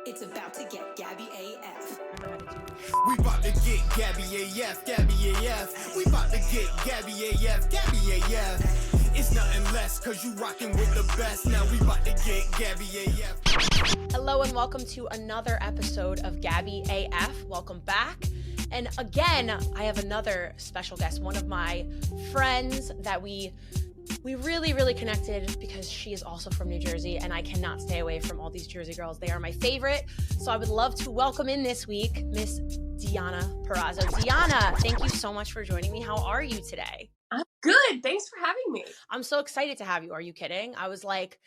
It's about to get Gabby AF. We about to get Gabby AF, Gabby AF. We about to get Gabby AF, Gabby AF. It's nothing less, cause you rocking with the best. Now we about to get Gabby AF. Hello and welcome to another episode of Gabby AF. Welcome back. And again, I have another special guest, one of my friends that we really connected because she is also from New Jersey and I cannot stay away from all these Jersey girls. They are my favorite. So I would love to welcome in this week, Miss Deonna Purrazzo. Deonna, thank you so much for joining me. How are you today? I'm good. Thanks for having me. I'm so excited to have you. Are you kidding? I was like,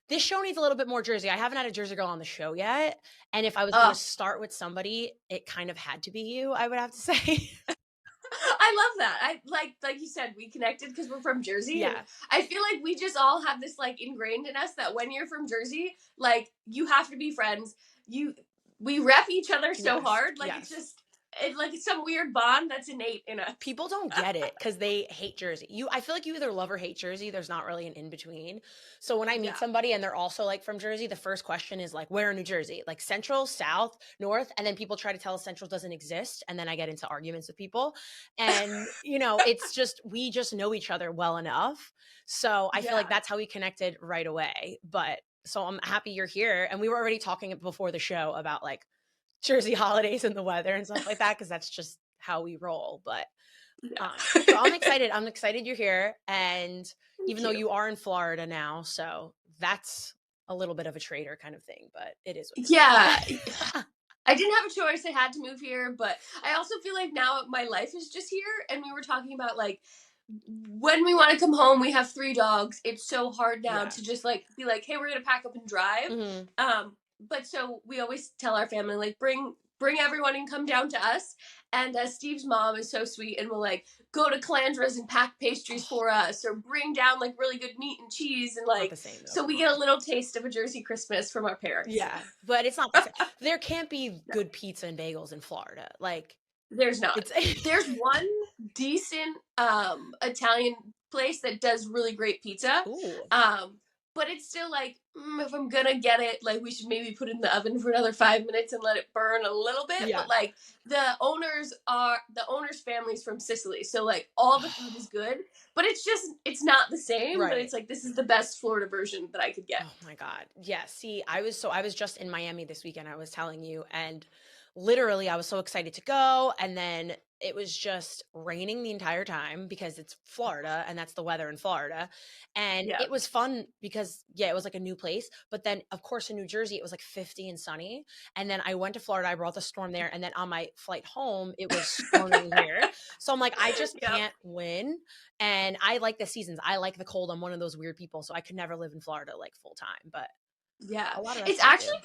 this show needs a little bit more Jersey. I haven't had a Jersey girl on the show yet. And if I was going to start with somebody, it kind of had to be you, I would have to say. I love that. I like you said, we connected because we're from Jersey. Yeah. I feel like we just all have this like ingrained in us that when you're from Jersey, like you have to be friends. We rep each other so hard. Like it's like some weird bond that's innate in us. People don't get it because they hate Jersey. I feel like you either love or hate Jersey. There's not really an in-between. So when I meet somebody and they're also like from Jersey, the first question is like, where in New Jersey? Like Central, South, North? And then people try to tell us Central doesn't exist. And then I get into arguments with people. And, it's just, we just know each other well enough. So I feel like that's how we connected right away. But so I'm happy you're here. And we were already talking before the show about like Jersey holidays and the weather and stuff like that, because that's just how we roll. But so I'm excited. I'm excited you're here. And even though you are in Florida now, so that's a little bit of a traitor kind of thing, but it is. I didn't have a choice. I had to move here, but I also feel like now my life is just here. And we were talking about like, when we want to come home, we have 3 dogs. It's so hard now to just like be like, hey, we're going to pack up and drive. Mm-hmm. But so we always tell our family, like, bring everyone and come down to us. And Steve's mom is so sweet and will like go to Calandra's and pack pastries for us, or bring down like really good meat and cheese, and like so we get a little taste of a Jersey Christmas from our parents. Yeah, but it's not the same. There can't be good pizza and bagels in Florida. Like there's not. There's one decent Italian place that does really great pizza. Ooh. But it's still like, if I'm gonna get it, like we should maybe put it in the oven for another 5 minutes and let it burn a little bit. Yeah. But like the owner's family's from Sicily, so like all the food is good, but it's not the same. Right. But it's like, this is the best Florida version that I could get. Oh my God. Yeah. See, I was just in Miami this weekend, I was telling you, and literally I was so excited to go, and then it was just raining the entire time because it's Florida and that's the weather in Florida. And it was fun because it was like a new place. But then of course in New Jersey, it was like 50 and sunny. And then I went to Florida, I brought the storm there. And then on my flight home, it was storming here. So I'm like, I just can't win. And I like the seasons. I like the cold. I'm one of those weird people. So I could never live in Florida like full time, but it's actually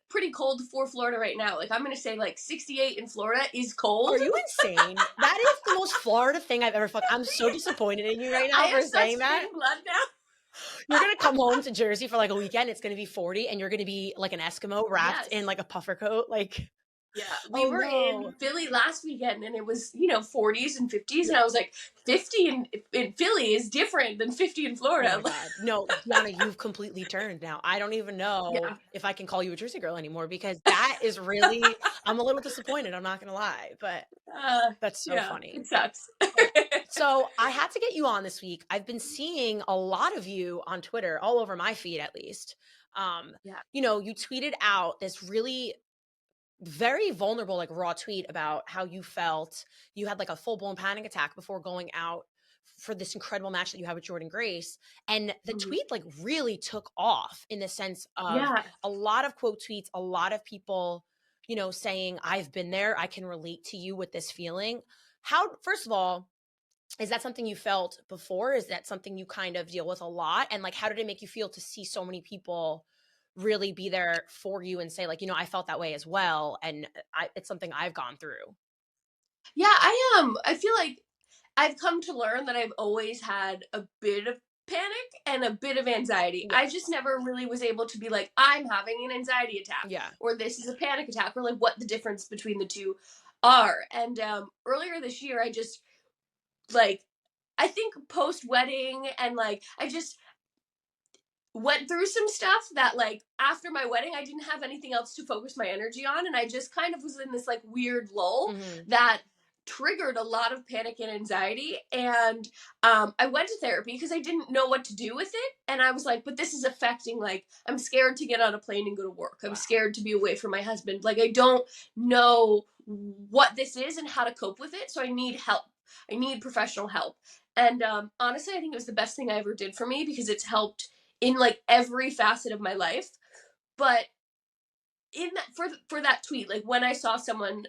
pretty cold for Florida right now. Like I'm gonna say like 68 in Florida is cold. Are you insane? That is the most Florida thing I've ever fucked. I'm so disappointed in you right now for saying that. Blood now. You're gonna come home to Jersey for like a weekend. It's gonna be 40, and you're gonna be like an Eskimo wrapped in like a puffer coat. Like, we were in Philly last weekend, and it was 40s and 50s, and I was like, 50 in Philly is different than 50 in Florida. Oh my God. No, Deonna, you've completely turned now. I don't even know if I can call you a Jersey girl anymore, because that is really, I'm a little disappointed. I'm not gonna lie, but that's so funny. It sucks. So I had to get you on this week. I've been seeing a lot of you on Twitter, all over my feed at least. You tweeted out this really very vulnerable, like raw tweet about how you felt. You had like a full-blown panic attack before going out for this incredible match that you had with Jordynne Grace. And the tweet like really took off in the sense of a lot of quote tweets, a lot of people, saying, I've been there. I can relate to you with this feeling. First of all, is that something you felt before? Is that something you kind of deal with a lot? And like, how did it make you feel to see so many people really be there for you and say like, I felt that way as well. And it's something I've gone through. Yeah, I am. I feel like I've come to learn that I've always had a bit of panic and a bit of anxiety. I just never really was able to be like, I'm having an anxiety attack. Yeah. Or this is a panic attack, or like what the difference between the two are. And earlier this year, I just like, I think post-wedding and like, went through some stuff that, like, after my wedding, I didn't have anything else to focus my energy on. And I just kind of was in this, like, weird lull that triggered a lot of panic and anxiety. And I went to therapy because I didn't know what to do with it. And I was like, but this is affecting, like, I'm scared to get on a plane and go to work. I'm scared to be away from my husband. Like, I don't know what this is and how to cope with it. So I need help. I need professional help. And honestly, I think it was the best thing I ever did for me because it's helped in, like, every facet of my life. But in that, for that tweet, like, when I saw someone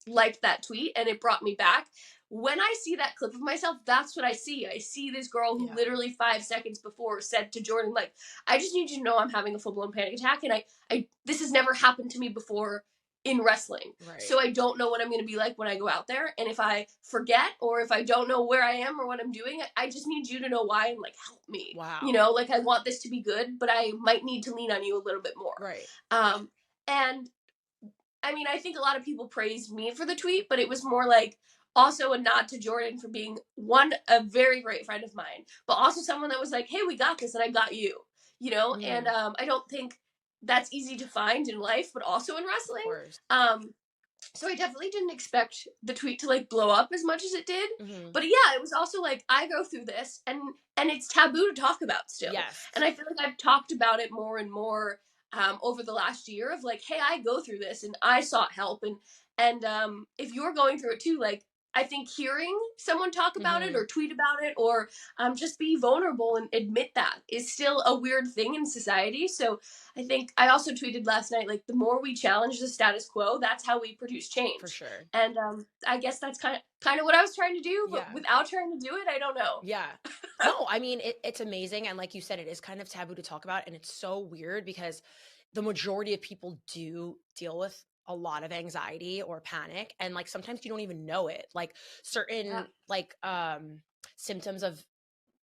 like that tweet and it brought me back, when I see that clip of myself, that's what I see. I see this girl who literally 5 seconds before said to Jordynne, like, I just need you to know I'm having a full-blown panic attack, and I this has never happened to me before in wrestling. Right. So I don't know what I'm going to be like when I go out there. And if I forget or if I don't know where I am or what I'm doing, I just need you to know why and, like, help me. Wow. You know, like, I want this to be good, but I might need to lean on you a little bit more. Right. And I mean, I think a lot of people praised me for the tweet, but it was more like also a nod to Jordynne for being, one, a very great friend of mine, but also someone that was like, hey, we got this and I got you, you know? And I don't think that's easy to find in life, but also in wrestling. So I definitely didn't expect the tweet to, like, blow up as much as it did. But yeah, it was also like, I go through this and it's taboo to talk about still. Yes. And I feel like I've talked about it more and more over the last year of, like, hey, I go through this and I sought help. And if you're going through it too, like, I think hearing someone talk about it or tweet about it or just be vulnerable and admit that is still a weird thing in society. So I think I also tweeted last night, like, the more we challenge the status quo, that's how we produce change. For sure. And I guess that's kind of what I was trying to do, but without trying to do it, I don't know. Yeah. No, I mean, it's amazing. And like you said, it is kind of taboo to talk about. And it's so weird because the majority of people do deal with a lot of anxiety or panic, and, like, sometimes you don't even know it. Like, certain like symptoms of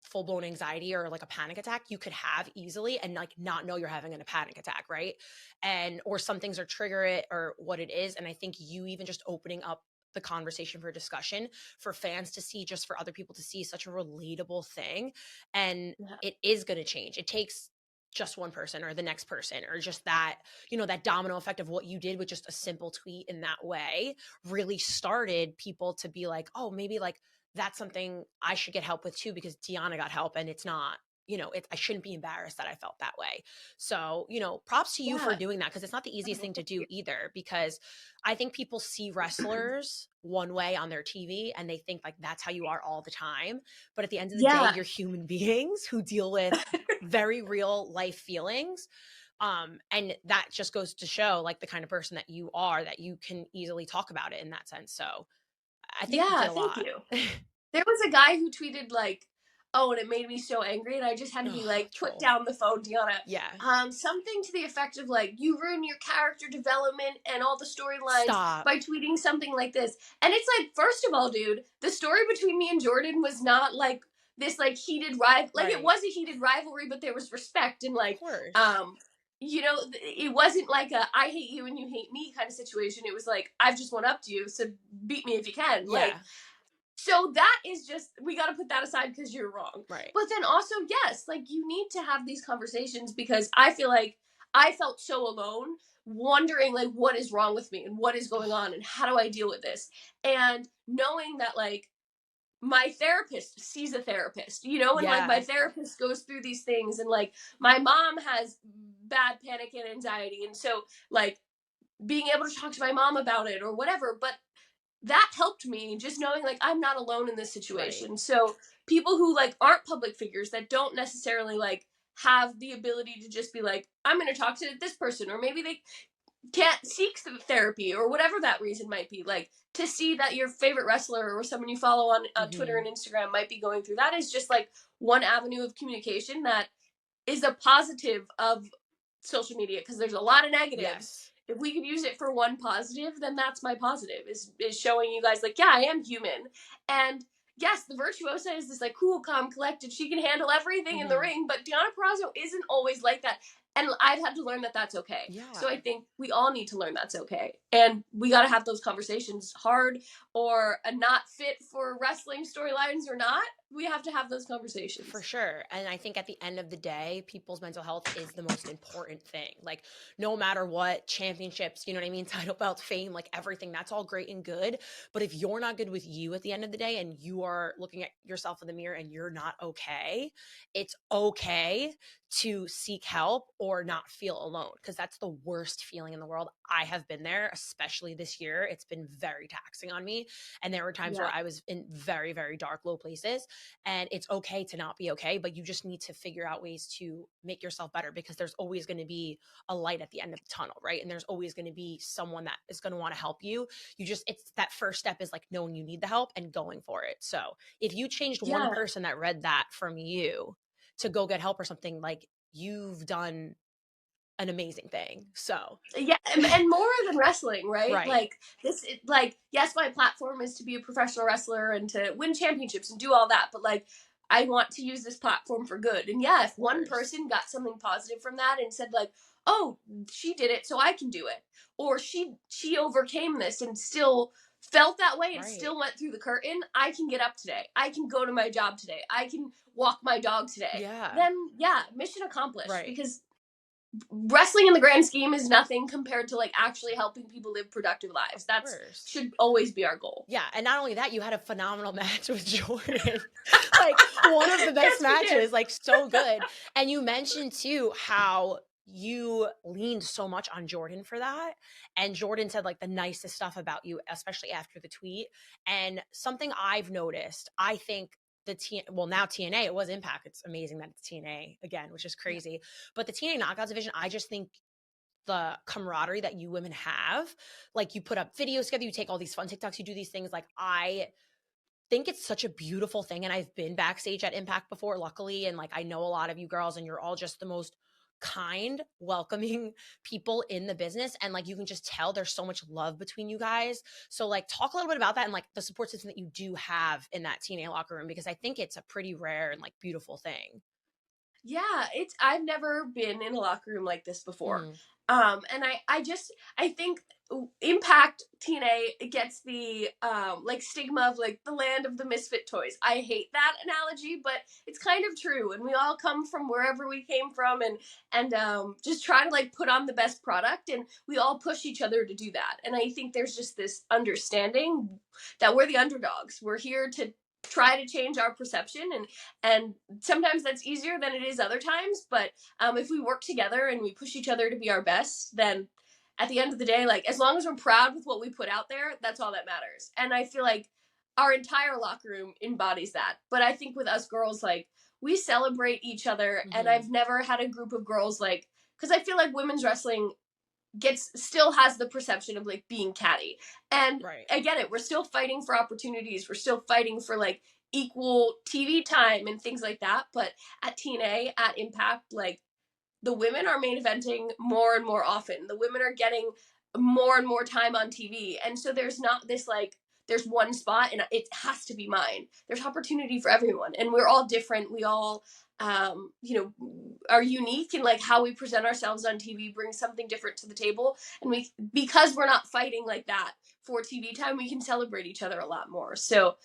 full-blown anxiety or, like, a panic attack you could have easily and, like, not know you're having a panic attack, right? And or some things are trigger it or what it is. And I think you even just opening up the conversation for discussion for fans to see, just for other people to see, such a relatable thing. And it is going to change. It takes just one person or the next person, or just that, you know, that domino effect of what you did with just a simple tweet in that way really started people to be like, oh, maybe, like, that's something I should get help with too, because Deonna got help and it's not, you know, I shouldn't be embarrassed that I felt that way. So, you know, props to you for doing that, because it's not the easiest thing to do either, because I think people see wrestlers one way on their TV and they think, like, that's how you are all the time. But at the end of the day, you're human beings who deal with very real life feelings. And that just goes to show, like, the kind of person that you are, that you can easily talk about it in that sense. So I think you did a lot. Thank you. There was a guy who tweeted, like, oh, and it made me so angry, and I just had to be like, put down the phone, Deonna. Yeah. Something to the effect of, like, you ruin your character development and all the storylines by tweeting something like this. And it's like, first of all, dude, the story between me and Jordynne was not, like, this, like, heated rival. Like, it was a heated rivalry, but there was respect and, like, you know, it wasn't like a I hate you and you hate me kind of situation. It was like, I've just went up to you, so beat me if you can. Yeah. Like, so that is just, we got to put that aside because you're wrong. Right. But then also, yes, like, you need to have these conversations, because I feel like I felt so alone, wondering, like, what is wrong with me and what is going on and how do I deal with this? And knowing that, like, my therapist sees a therapist, you know, and like, my therapist goes through these things, and, like, my mom has bad panic and anxiety. And so, like, being able to talk to my mom about it or whatever, but that helped me, just knowing, like, I'm not alone in this situation. Right. So people who, like, aren't public figures, that don't necessarily, like, have the ability to just be like, I'm going to talk to this person, or maybe they can't seek therapy or whatever that reason might be, like, to see that your favorite wrestler or someone you follow on Twitter and Instagram might be going through that is just, like, one avenue of communication that is a positive of social media, because there's a lot of negatives. Yes. If we could use it for one positive, then that's my positive, is showing you guys, like, yeah, I am human. And yes, the Virtuosa is this, like, cool, calm, collected, she can handle everything in the ring, but Deonna Purrazzo isn't always like that. And I've had to learn that that's okay. Yeah. So I think we all need to learn that's okay. And we got to have those conversations, hard or not fit for wrestling storylines or not. We have to have those conversations. For sure. And I think at the end of the day, people's mental health is the most important thing. Like, no matter what, championships, you know what I mean? Title belts, fame, like everything, that's all great and good. But if you're not good with you at the end of the day and you are looking at yourself in the mirror and you're not okay, it's okay to seek help or not feel alone, because that's the worst feeling in the world. I have been there, especially this year. It's been very taxing on me. And there were times where I was in very, very dark, low places. And it's okay to not be okay, but you just need to figure out ways to make yourself better, because there's always going to be a light at the end of the tunnel, right? And there's always going to be someone that is going to want to help you. It's that first step is like knowing you need the help and going for it. So if you changed one person that read that from you to go get help or something, like, you've done an amazing thing. So and more than wrestling, right? Right. Like yes, my platform is to be a professional wrestler and to win championships and do all that, but like, I want to use this platform for good. And if one person got something positive from that and said like, oh, she did it, so I can do it, or she overcame this and still felt that way and still went through the curtain, I can get up today, I can go to my job today, I can walk my dog today, then mission accomplished. Because wrestling in the grand scheme is nothing compared to like actually helping people live productive lives. That should always be our goal. Yeah. And not only that, you had a phenomenal match with Jordynne. Like, one of the best matches, like, so good. And you mentioned too how you leaned so much on Jordynne for that. And Jordynne said like the nicest stuff about you, especially after the tweet. And something I've noticed, I think now TNA, it was Impact. It's amazing that it's TNA again, which is crazy. But the TNA Knockouts division, I just think the camaraderie that you women have, like, you put up videos together, you take all these fun TikToks, you do these things. Like, I think it's such a beautiful thing. And I've been backstage at Impact before, luckily. And like, I know a lot of you girls, and you're all just the most kind, welcoming people in the business. And like, you can just tell there's so much love between you guys. So like, talk a little bit about that and like the support system that you do have in that TNA locker room, because I think it's a pretty rare and like beautiful thing. Yeah, I've never been in a locker room like this before. And I think Impact TNA gets the like stigma of like the land of the misfit toys. I hate that analogy, but it's kind of true. And we all come from wherever we came from, and just try to like put on the best product, and we all push each other to do that. And I think there's just this understanding that we're the underdogs. We're here to try to change our perception, and sometimes that's easier than it is other times, but if we work together and we push each other to be our best, then at the end of the day, like, as long as we're proud with what we put out there, that's all that matters. And I feel like our entire locker room embodies that. But I think with us girls, like, we celebrate each other, and I've never had a group of girls, like, because I feel like women's wrestling still has the perception of like being catty, and I get it, we're still fighting for opportunities, we're still fighting for like equal TV time and things like that, but at TNA, at Impact, like, the women are main eventing more and more often, the women are getting more and more time on TV, and so there's not this like, there's one spot and it has to be mine. There's opportunity for everyone, and we're all different. We all are unique, and like how we present ourselves on TV brings something different to the table. And because we're not fighting like that for TV time, we can celebrate each other a lot more. So,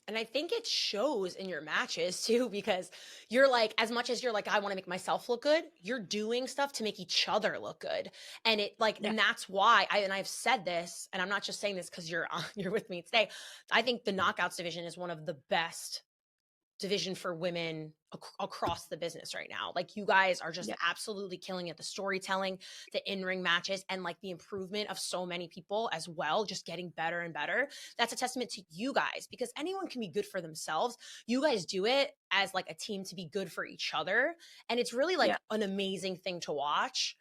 and I think it shows in your matches too, because you're like, as much as you're like, I want to make myself look good, you're doing stuff to make each other look good. And it like, and that's why I've said this, and I'm not just saying this because you're with me today. I think the Knockouts division is one of the best division for women across the business right now. Like, you guys are just absolutely killing it. The storytelling, the in-ring matches, and like the improvement of so many people as well, just getting better and better. That's a testament to you guys, because anyone can be good for themselves. You guys do it as like a team to be good for each other. And it's really like an amazing thing to watch.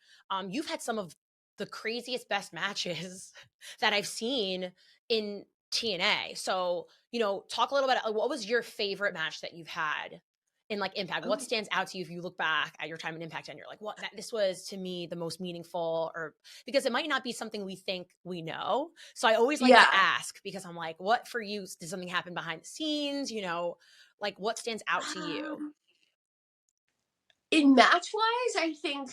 You've had some of the craziest, best matches that I've seen in TNA. So, talk a little bit, what was your favorite match that you've had in like Impact? What stands out to you if you look back at your time in Impact and you're like, this was to me the most meaningful? Or because it might not be something we think we know. So I always like to ask, because I'm like, what for you, did something happen behind the scenes? Like, what stands out to you? In match-wise, I think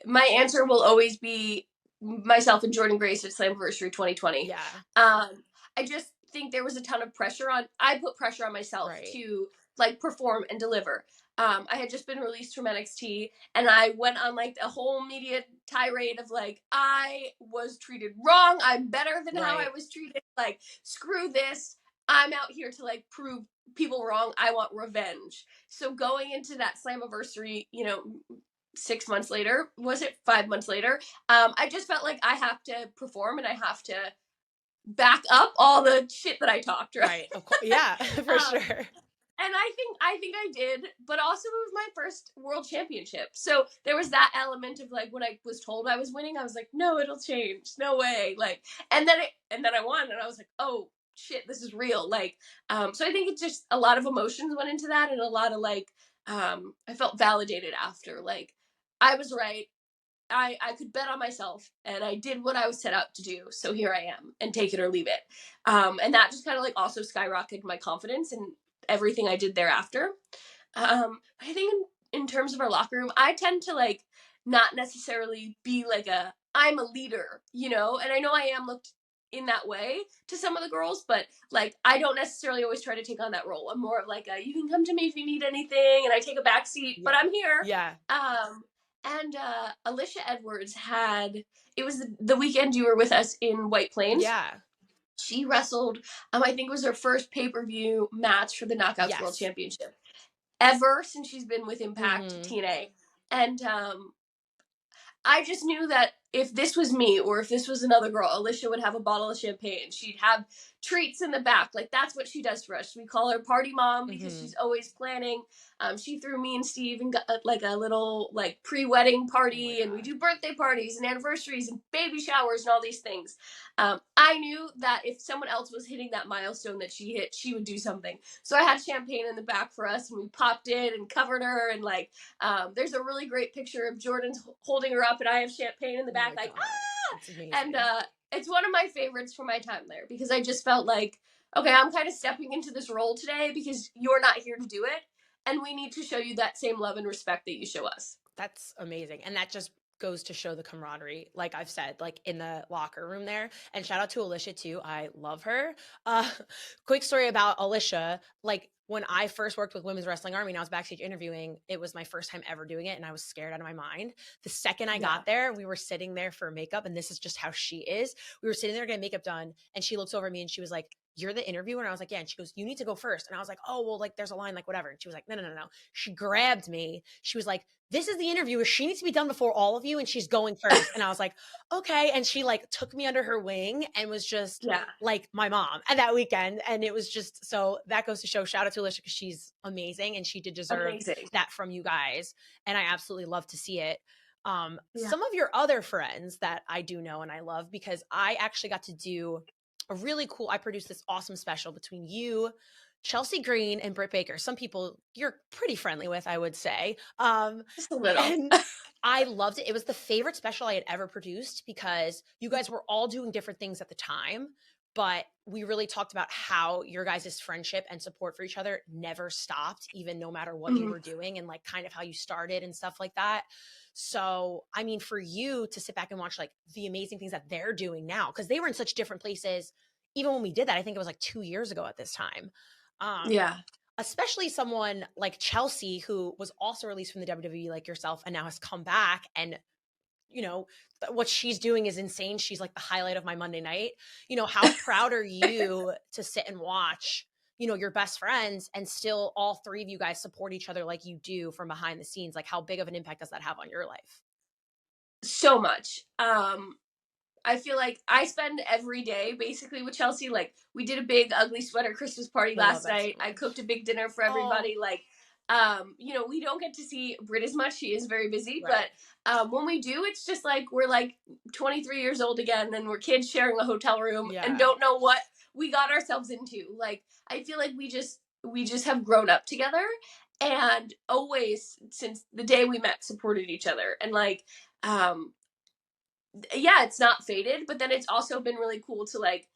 my answer will always be myself and Jordynne Grace at Slammiversary 2020. Yeah. I just think there was a ton of pressure I put pressure on myself to like perform and deliver. I had just been released from NXT and I went on like a whole media tirade of like, I was treated wrong. I'm better than how I was treated. Like, screw this. I'm out here to like prove people wrong. I want revenge. So going into that Slammiversary, 6 months later, was it 5 months later? I just felt like I have to perform and I have to back up all the shit that I talked, right? Of course. Yeah, for sure. And I think I did, but also it was my first world championship. So there was that element of like when I was told I was winning, I was like, no, it'll change. No way. Like, and then I won and I was like, oh shit, this is real. Like, so I think it's just a lot of emotions went into that and a lot of like, I felt validated after, like, I was right. I could bet on myself and I did what I was set out to do. So here I am and take it or leave it. And that just kind of like also skyrocketed my confidence and everything I did thereafter. I think in terms of our locker room, I tend to like not necessarily be like I'm a leader, and I know I am looked in that way to some of the girls, but like I don't necessarily always try to take on that role. I'm more of like you can come to me if you need anything and I take a back seat, but I'm here. Yeah. And Alicia Edwards it was the weekend you were with us in White Plains. Yeah. She wrestled, I think it was her first pay-per-view match for the Knockouts World Championship ever since she's been with Impact TNA. And I just knew that if this was me or if this was another girl, Alicia would have a bottle of champagne. She'd have treats in the back. Like, that's what she does for us. We call her Party Mom because she's always planning. She threw me and Steve and got like a little like pre-wedding party, and we do birthday parties and anniversaries and baby showers and all these things. I knew that if someone else was hitting that milestone that she hit, she would do something. So I had champagne in the back for us, and we popped it and covered her. And like, there's a really great picture of Jordan's holding her up, and I have champagne in the back, like, and it's one of my favorites from my time there because I just felt like, okay, I'm kind of stepping into this role today because you're not here to do it. And we need to show you that same love and respect that you show us. That's amazing. And that just goes to show the camaraderie, like I've said, like in the locker room there. And shout out to Alicia too. I love her. Quick story about Alicia. Like when I first worked with Women's Wrestling Army and I was backstage interviewing, it was my first time ever doing it. And I was scared out of my mind. The second I got there, we were sitting there for makeup, and this is just how she is. We were sitting there getting makeup done, and she looks over at me and she was like, "You're the interviewer?" And I was like, "Yeah." And she goes, "You need to go first." And I was like, "Oh, well, like there's a line, like whatever." And she was like, No. She grabbed me. She was like, "This is the interviewer. She needs to be done before all of you, and she's going first." And I was like, "Okay." And she like took me under her wing and was just like my mom at that weekend. And it was just, so that goes to show, shout out to Alicia because she's amazing and she did deserve that from you guys. And I absolutely love to see it. Some of your other friends that I do know and I love, because I actually got to do a really cool, I produced this awesome special between you, Chelsea Green, and Britt Baker. Some people you're pretty friendly with, I would say. Just a little. And I loved it. It was the favorite special I had ever produced because you guys were all doing different things at the time, but we really talked about how your guys' friendship and support for each other never stopped, even no matter what you were doing, and like kind of how you started and stuff like that. So, I mean, for you to sit back and watch like the amazing things that they're doing now, because they were in such different places, even when we did that, I think it was like 2 years ago at this time. Especially someone like Chelsea, who was also released from the WWE like yourself and now has come back, and you know what she's doing is insane. She's like the highlight of my Monday night. How proud are you to sit and watch your best friends, and still all three of you guys support each other like you do from behind the scenes? Like, how big of an impact does that have on your life? So much. I feel like I spend every day basically with Chelsea. Like, we did a big ugly sweater Christmas party last night. I cooked a big dinner for everybody. Like, we don't get to see Britt as much. She is very busy, but when we do, it's just like we're like 23 years old again, and we're kids sharing a hotel room and don't know what we got ourselves into. Like, I feel like we just have grown up together, and always since the day we met supported each other. And like, it's not faded, but then it's also been really cool to like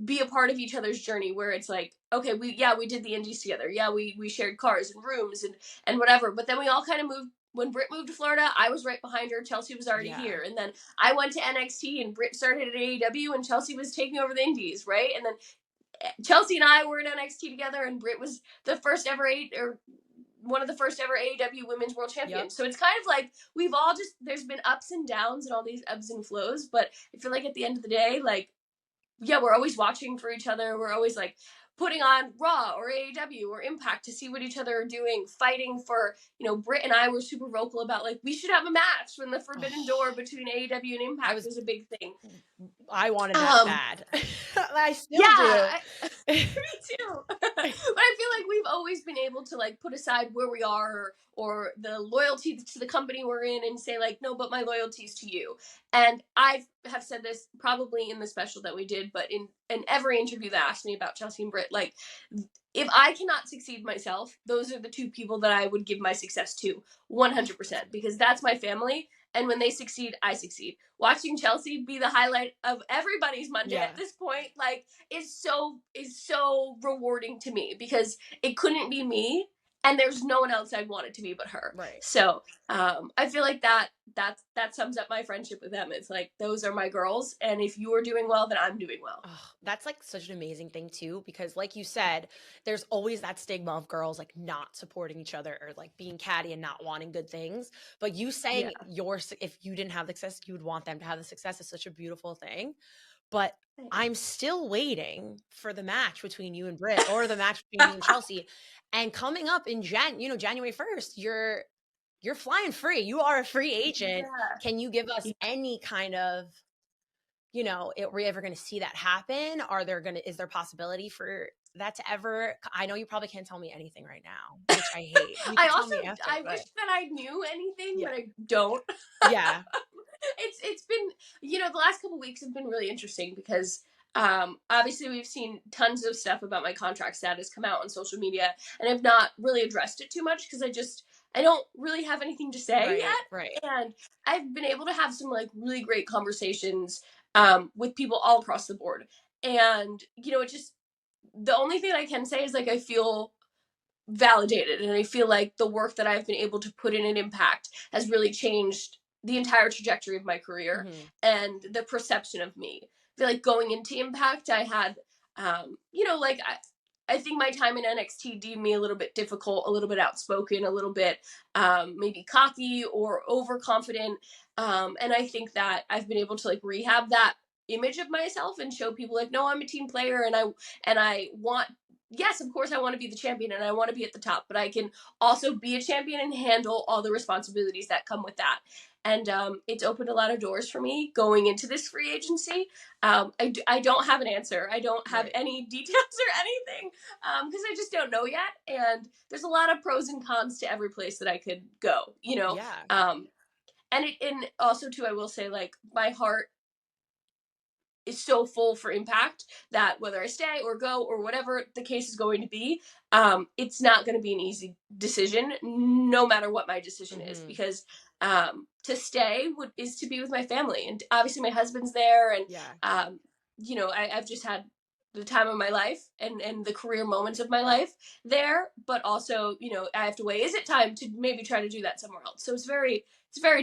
be a part of each other's journey, where it's like, okay, we did the indies together. Yeah, we shared cars and rooms and whatever. But then we all kind of moved. When Britt moved to Florida, I was right behind her. Chelsea was already here. And then I went to NXT and Britt started at AEW and Chelsea was taking over the indies, right? And then Chelsea and I were in NXT together and Britt was the first ever one of the first ever AEW Women's World Champions. Yep. So it's kind of like we've all there's been ups and downs and all these ebbs and flows, but I feel like at the end of the day, like, yeah, we're always watching for each other. We're always like putting on Raw or AEW or Impact to see what each other are doing, fighting for, Britt and I were super vocal about like, we should have a match when the Forbidden Door between AEW and Impact was a big thing. I wanted that bad. I still do. Me too. But I feel like we've always been able to like put aside where we are or the loyalty to the company we're in and say like, no, but my loyalty is to you. And I have said this probably in the special that we did, but in every interview that asked me about Chelsea and Britt, like, if I cannot succeed myself, those are the two people that I would give my success to 100%, because that's my family. And when they succeed, I succeed. Watching Chelsea be the highlight of everybody's Monday at this point, like, is so rewarding to me, because it couldn't be me. And there's no one else I'd want it to be but her. Right. So I feel like that sums up my friendship with them. It's like, those are my girls. And if you are doing well, then I'm doing well. Oh, that's like such an amazing thing too, because like you said, there's always that stigma of girls like not supporting each other or like being catty and not wanting good things. But you saying if you didn't have the success, you would want them to have the success is such a beautiful thing. But I'm still waiting for the match between you and Britt, or the match between you and Chelsea. And coming up in January 1st, you're flying free. You are a free agent. Yeah. Can you give us any kind of, are we ever going to see that happen? Is there possibility for that to ever? I know you probably can't tell me anything right now, which I hate. I wish that I knew anything, but I don't. Yeah. It's been, the last couple weeks have been really interesting because obviously we've seen tons of stuff about my contract status come out on social media, and I've not really addressed it too much because I don't really have anything to say yet. Right. And I've been able to have some like really great conversations with people all across the board. And, it just, the only thing I can say is like, I feel validated, and I feel like the work that I've been able to put in an impact has really changed the entire trajectory of my career and the perception of me. I feel like going into Impact, I had, I think my time in NXT deemed me a little bit difficult, a little bit outspoken, a little bit maybe cocky or overconfident. And I think that I've been able to like rehab that image of myself and show people like, no, I'm a team player, and I want, yes, of course I want to be the champion and I want to be at the top, but I can also be a champion and handle all the responsibilities that come with that. And it's opened a lot of doors for me going into this free agency. I don't have an answer. I don't have any details or anything because I just don't know yet. And there's a lot of pros and cons to every place that I could go, Yeah. And also too, I will say, like, my heart is so full for Impact that whether I stay or go or whatever the case is going to be, it's not going to be an easy decision, no matter what my decision is, because to stay is to be with my family, and obviously my husband's there, and I've just had the time of my life and the career moments of my life there, but also I have to weigh, is it time to maybe try to do that somewhere else? So it's very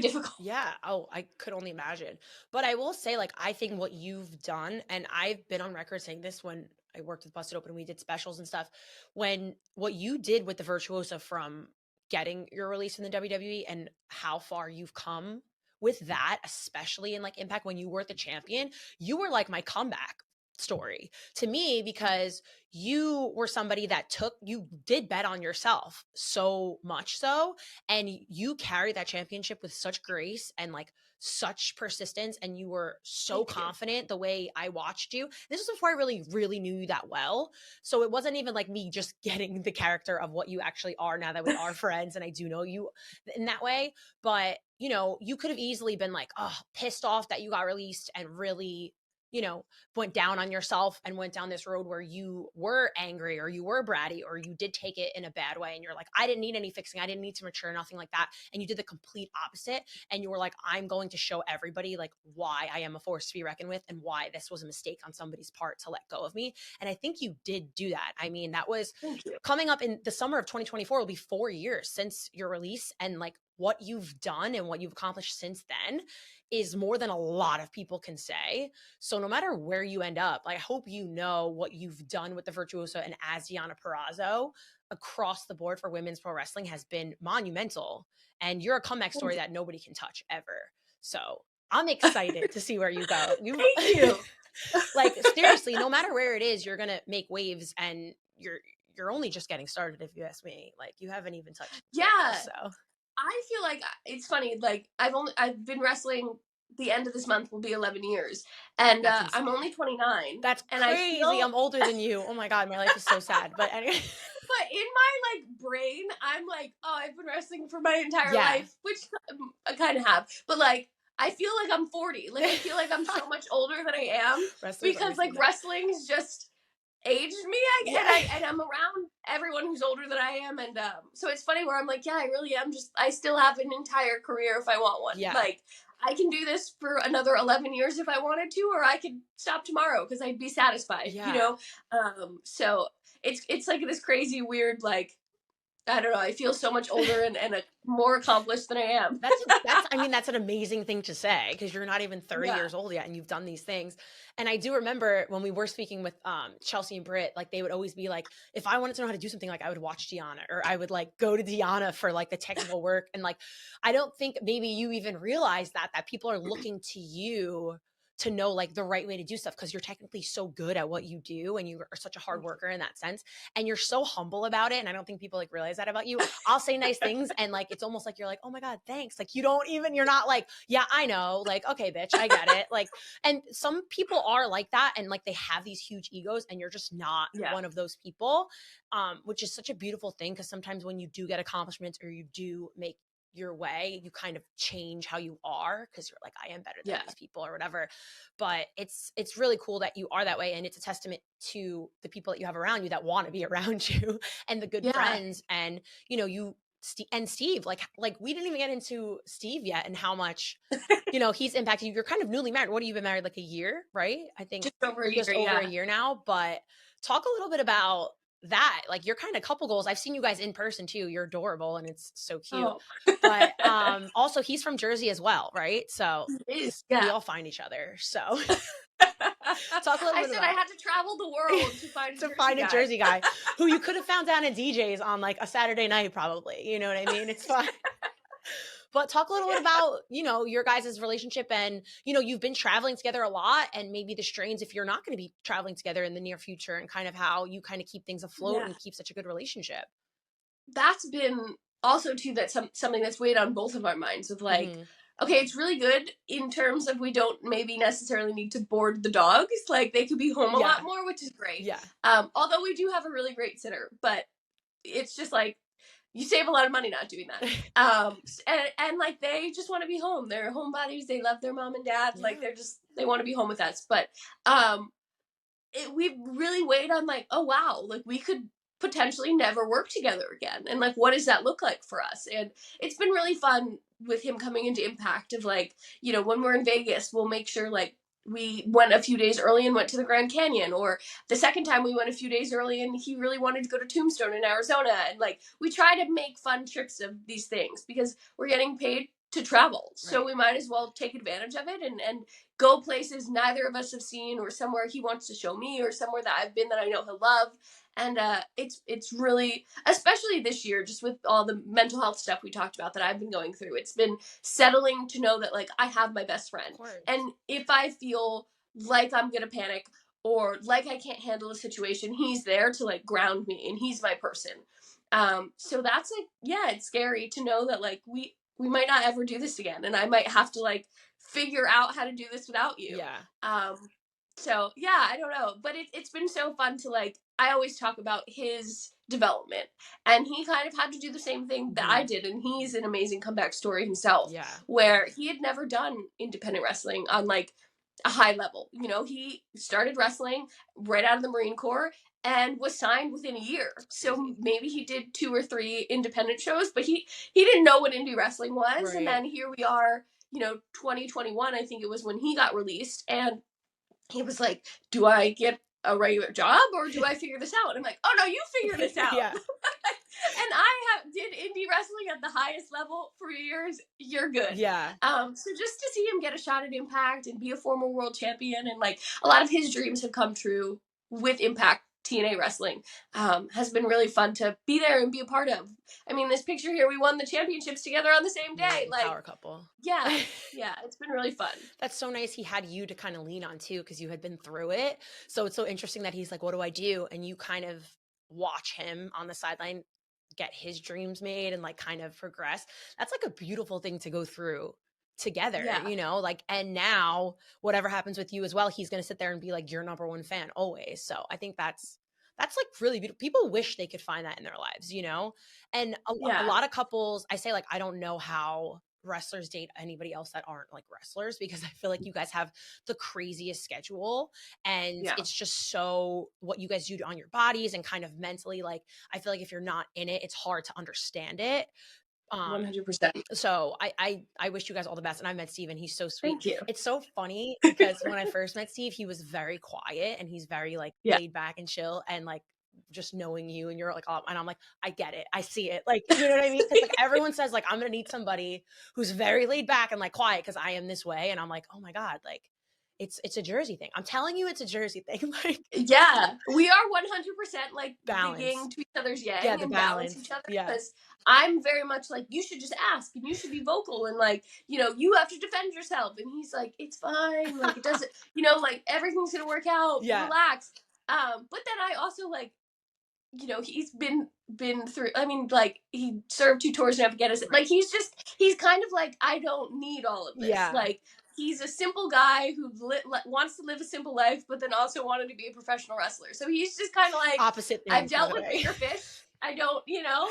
difficult. Yeah. Oh, I could only imagine. But I will say, like, I think what you've done, and I've been on record saying this when I worked with Busted Open, we did specials and stuff, when what you did with the Virtuosa from getting your release in the WWE and how far you've come with that, especially in like Impact when you were the champion, you were like my comeback story to me, because you were somebody that you did bet on yourself so much so, and you carried that championship with such grace and like such persistence, and you were so confident the way I watched you. This was before I really, really knew you that well. So it wasn't even like me just getting the character of what you actually are now that we are friends and I do know you in that way. But, you could have easily been like, oh, pissed off that you got released and really went down on yourself and went down this road where you were angry or you were bratty or you did take it in a bad way and you're like, I didn't need any fixing, I didn't need to mature, nothing like that, and you did the complete opposite and you were like, I'm going to show everybody like why I am a force to be reckoned with and why this was a mistake on somebody's part to let go of me. And I think you did do that. I mean, that was coming up in the summer of 2024 will be 4 years since your release, and like what you've done and what you've accomplished since then is more than a lot of people can say. So no matter where you end up, I hope you know what you've done with the Virtuosa and as Deonna Purrazzo across the board for women's pro wrestling has been monumental. And you're a comeback story that nobody can touch ever. So I'm excited to see where you go. Thank you. Like, seriously, no matter where it is, you're going to make waves, and you're only just getting started, if you ask me. Like, you haven't even touched the surface, so I feel like it's funny. Like I've been wrestling. The end of this month will be 11 years, and I'm only 29. That's and crazy. I'm older than you. Oh my god, my life is so sad. But anyway, but in my like brain, I'm like, oh, I've been wrestling for my entire life, which I kind of have. But like, I feel like I'm 40. Like I feel like I'm so much older than I am because like wrestling's just aged me, and I'm around everyone who's older than I am, and so it's funny where I'm like, yeah, I really am I still have an entire career if I want one. Like I can do this for another 11 years if I wanted to, or I could stop tomorrow because I'd be satisfied, so it's like this crazy weird, like, I don't know, I feel so much older and more accomplished than I am. That's an amazing thing to say, because you're not even 30 years old yet and you've done these things. And I do remember when we were speaking with Chelsea and Britt, like they would always be like, if I wanted to know how to do something, like I would watch Deonna, or I would like go to Deonna for like the technical work. And like, I don't think maybe you even realize that people are looking to you to know like the right way to do stuff, because you're technically so good at what you do and you are such a hard worker in that sense, and you're so humble about it. And I don't think people like realize that about you. I'll say nice things and like it's almost like you're like, oh my god, thanks. Like you're not like, yeah, I know, like, okay bitch, I get it. Like, and some people are like that, and like they have these huge egos, and you're just not one of those people, which is such a beautiful thing, because sometimes when you do get accomplishments or you do make your way, you kind of change how you are, because you're like, I am better than these people or whatever. But it's really cool that you are that way, and it's a testament to the people that you have around you that want to be around you, and the good friends. And Steve, like we didn't even get into Steve yet, and how much he's impacted you. You're kind of newly married. What have you been married like a year, right? I think just over a year now. But talk a little bit about that, like your kind of couple goals. I've seen you guys in person too. You're adorable and it's so cute. But also he's from Jersey as well, right? So we all find each other. So talk a little bit about I had to travel the world to find a Jersey guy who you could have found down at DJ's on like a Saturday night probably. You know what I mean? It's fine. But talk a little bit about, your guys' relationship, and, you've been traveling together a lot, and maybe the strains if you're not going to be traveling together in the near future, and kind of how you kind of keep things afloat and keep such a good relationship. That's been also too, that's something that's weighed on both of our minds of like, okay, it's really good in terms of we don't maybe necessarily need to board the dogs. Like they could be home a lot more, which is great. Yeah. Although we do have a really great sitter, but it's just like, you save a lot of money not doing that. And like, they just want to be home. They're homebodies. They love their mom and dad. Like they want to be home with us. But we really weighed on like, oh wow, like we could potentially never work together again. And like, what does that look like for us? And it's been really fun with him coming into Impact of like, when we're in Vegas, we'll make sure like, we went a few days early and went to the Grand Canyon, or the second time we went a few days early and he really wanted to go to Tombstone in Arizona. And like, we try to make fun trips of these things because we're getting paid to travel. Right. So we might as well take advantage of it and go places neither of us have seen, or somewhere he wants to show me, or somewhere that I've been that I know he'll love. And it's really, especially this year, just with all the mental health stuff we talked about that I've been going through, it's been settling to know that like I have my best friend. And if I feel like I'm going to panic or like I can't handle a situation, he's there to like ground me, and he's my person. So that's like, it's scary to know that like we might not ever do this again, and I might have to like figure out how to do this without you. So I don't know, but it's been so fun to like, I always talk about his development, and he kind of had to do the same thing that I did, and he's an amazing comeback story himself, where he had never done independent wrestling on like a high level. You know, he started wrestling right out of the Marine Corps and was signed within a year. So maybe he did 2 or 3 independent shows, but he didn't know what indie wrestling was. Right. And then here we are, you know, 2021, I think it was when he got released, and he was like, do I get a regular job or do I figure this out? And I'm like, oh no, you figure this out. Yeah. And I did indie wrestling at the highest level for years. You're good. Yeah. So just to see him get a shot at Impact and be a former world champion, and like a lot of his dreams have come true with Impact TNA wrestling, has been really fun to be there and be a part of. I mean, this picture here, we won the championships together on the same day. Like, power couple. Yeah, it's been really fun. That's so nice. He had you to kind of lean on too, because you had been through it. So it's so interesting that he's like, what do I do? And you kind of watch him on the sideline get his dreams made and like kind of progress. That's like a beautiful thing to go through together, you know, like, and now whatever happens with you as well, he's going to sit there and be like your number one fan always. So I think that's like really beautiful. People wish they could find that in their lives, you know? And a lot of couples, I say like, I don't know how wrestlers date anybody else that aren't like wrestlers, because I feel like you guys have the craziest schedule, and it's just so what you guys do on your bodies and kind of mentally, like I feel like if you're not in it, it's hard to understand it. 100%. So I wish you guys all the best. And I met Steve and he's so sweet. Thank you. It's so funny because when I first met Steve, he was very quiet and he's very like laid back and chill, and like just knowing you and you're like, oh, and I'm like, I get it. I see it. Like, you know what I mean? It's like everyone says like, I'm going to need somebody who's very laid back and like quiet because I am this way. And I'm like, oh my God, like it's a Jersey thing. I'm telling you, it's a Jersey thing. Like, yeah, we are 100% like balance to each other's yang the and balance each other, because I'm very much like, you should just ask and you should be vocal and like, you know, you have to defend yourself. And he's like, it's fine. Like it doesn't, you know, like everything's going to work out. Relax. But then I also like, you know, he's been through, I mean, like he served 2 tours in Afghanistan. Like he's kind of like, I don't need all of this. Like he's a simple guy who wants to live a simple life, but then also wanted to be a professional wrestler. So he's just kind of like opposite things, I've dealt with bigger fish. I don't, you know.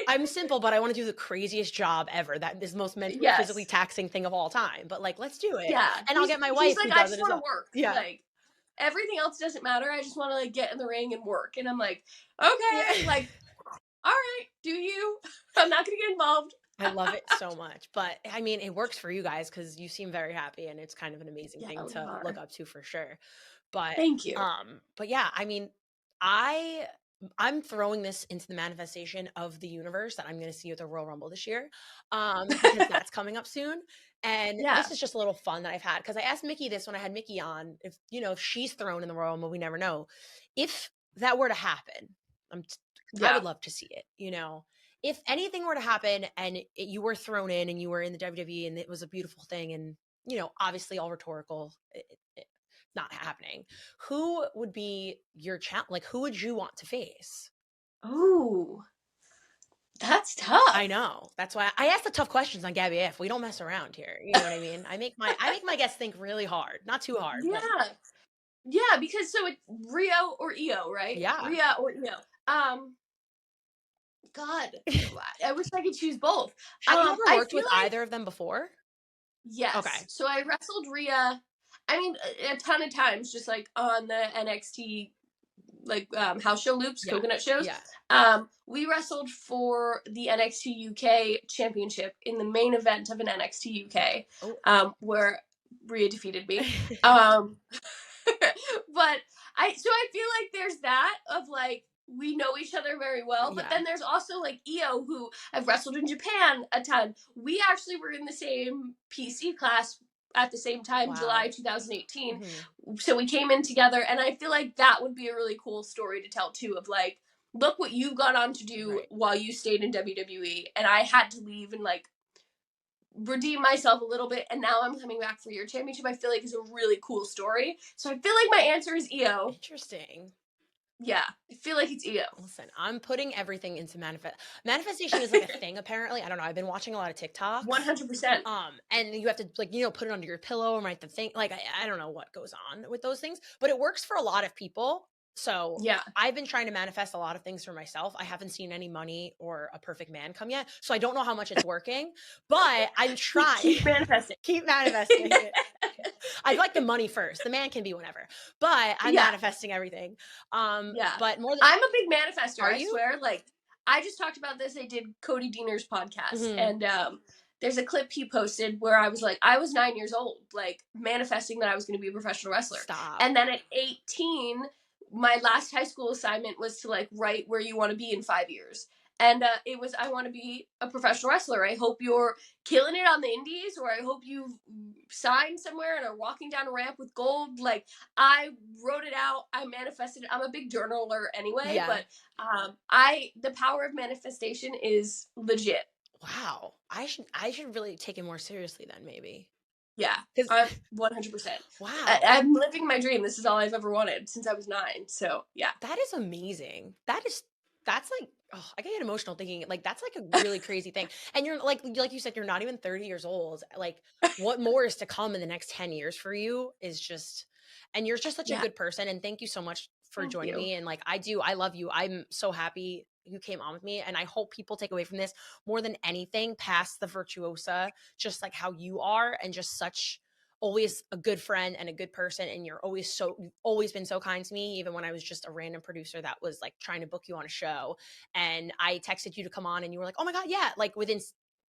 I'm simple, but I want to do the craziest job ever. That is the most mentally, physically taxing thing of all time. But like, let's do it. And I'll get my wife. He's like, I just want to work. Like, everything else doesn't matter. I just want to like get in the ring and work. And I'm like, okay, like, all right, do you? I'm not going to get involved. I love it so much. But I mean, it works for you guys because you seem very happy and it's kind of an amazing thing to look up to for sure. But thank you. But yeah, I mean, I'm throwing this into the manifestation of the universe that I'm going to see at the Royal Rumble this year, because that's coming up soon. And this is just a little fun that I've had, because I asked Mickie this when I had Mickie on, if, you know, if she's thrown in the Royal Rumble, we never know. If that were to happen, I would love to see it, you know. If anything were to happen and you were thrown in and you were in the WWE and it was a beautiful thing, and, you know, obviously all rhetorical, not happening, who would be your challenge? Like, who would you want to face? Oh, that's tough. I know. That's why I ask the tough questions on Gabby AF. We don't mess around here. You know what I mean? I make my guests think really hard, not too hard. Yeah. But... yeah, because so it's Rio or Io, right? Yeah. Rhea or Io. God, I wish I could choose both. Have you ever worked with either of them before? Yes. Okay. So I wrestled Rhea, I mean, a ton of times, just like on the NXT, like house show loops, coconut shows. We wrestled for the NXT UK championship in the main event of an NXT UK, where Rhea defeated me. But I feel like there's that of like, we know each other very well, but then there's also like Io, who I've wrestled in Japan a ton. We actually were in the same PC class at the same time, July 2018. So we came in together, and I feel like that would be a really cool story to tell too, of like, look what you've gone on to do while you stayed in WWE, and I had to leave and like redeem myself a little bit, and now I'm coming back for your championship. I feel like is a really cool story. So I feel like my answer is Io. Interesting. Yeah, I feel like it's Io. Listen, I'm putting everything into manifestation is like a thing, apparently. I don't know. I've been watching a lot of TikToks. 100%. And you have to, like, you know, put it under your pillow and write the thing. Like, I don't know what goes on with those things, but it works for a lot of people. So Yeah. I've been trying to manifest a lot of things for myself. I haven't seen any money or a perfect man come yet. So I don't know how much it's working, but I'm trying. Keep manifesting. Keep manifesting it. I'd like the money first. The man can be whenever, but I'm manifesting everything. But more than I'm a big manifester. Are I you? swear. Like, I just talked about this. I did Cody Deaner's podcast, and there's a clip he posted where I was like, I was 9 years old, like manifesting that I was going to be a professional wrestler. Stop. And then at 18, my last high school assignment was to like write where you want to be in 5 years. And it was, I want to be a professional wrestler. I hope you're killing it on the indies, or I hope you've signed somewhere and are walking down a ramp with gold. Like, I wrote it out. I manifested it. I'm a big journaler anyway, but the power of manifestation is legit. Wow. I should really take it more seriously then, maybe. Yeah, 100%. Wow. I'm living my dream. This is all I've ever wanted since I was 9. So yeah. That is amazing. That's like, oh, I get emotional thinking, like, that's like a really crazy thing. And you're like you said, you're not even 30 years old. Like, what more is to come in the next 10 years for you is just, and you're just such a good person. And thank you so much for joining me. And like, I love you. I'm so happy you came on with me. And I hope people take away from this more than anything past the Virtuosa, just like how you are, and just such always a good friend and a good person. And you've always been so kind to me, even when I was just a random producer that was like trying to book you on a show. And I texted you to come on and you were like, oh my God, yeah, like within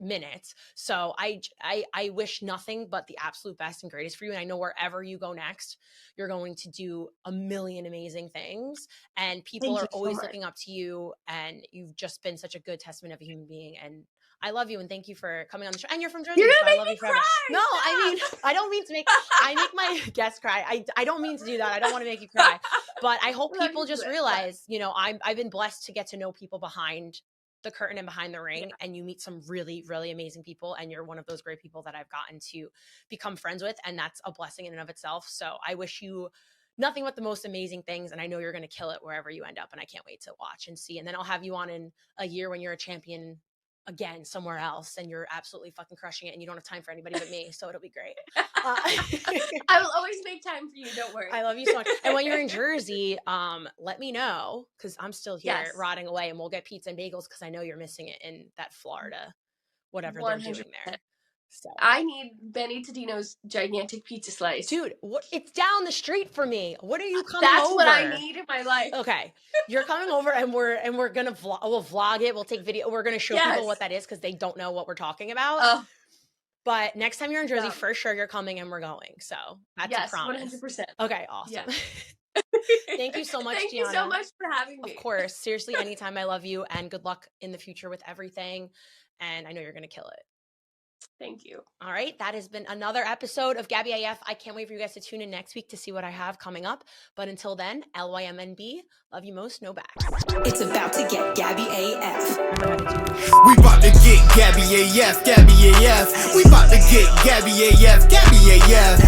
minutes. So I wish nothing but the absolute best and greatest for you. And I know wherever you go next, you're going to do a million amazing things, and people are always looking up to you, and you've just been such a good testament of a human being. And I love you, and thank you for coming on the show. And you're from Jersey, so I love you forever. Cry, no, I mean, I don't mean to I make my guests cry. I don't mean to do that. I don't want to make you cry, but I hope people just realize, you know, I've been blessed to get to know people behind the curtain and behind the ring, and you meet some really, really amazing people, and you're one of those great people that I've gotten to become friends with, and that's a blessing in and of itself. So I wish you nothing but the most amazing things, and I know you're going to kill it wherever you end up, and I can't wait to watch and see. And then I'll have you on in a year when you're a champion again somewhere else, and you're absolutely fucking crushing it, and you don't have time for anybody but me, so it'll be great. I will always make time for you, don't worry. I love you so much. And when you're in Jersey, let me know, because I'm still here rotting away, and we'll get pizza and bagels, because I know you're missing it in that Florida whatever 100%. They're doing there. So I need Benny Tadino's gigantic pizza slice. Dude, it's down the street for me. What are you coming over? That's what I need in my life. Okay. You're coming over, and we're going to we'll vlog it. We'll take video. We're going to show people what that is, because they don't know what we're talking about. But next time you're in Jersey, for sure you're coming, and we're going. So that's a promise. 100%. Okay, awesome. Yeah. Thank you so much, Thank Deonna. you so much for having me. Of course. Seriously, anytime. I love you, and good luck in the future with everything. And I know you're going to kill it. Thank you. All right. That has been another episode of Gabby AF. I can't wait for you guys to tune in next week to see what I have coming up. But until then, LYMNB, love you most, no back. It's about to get Gabby AF. We about to get Gabby AF, Gabby AF. We about to get Gabby AF, Gabby AF.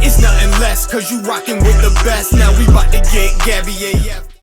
It's nothing less, cause you rockin' with the best. Now we about to get Gabby AF.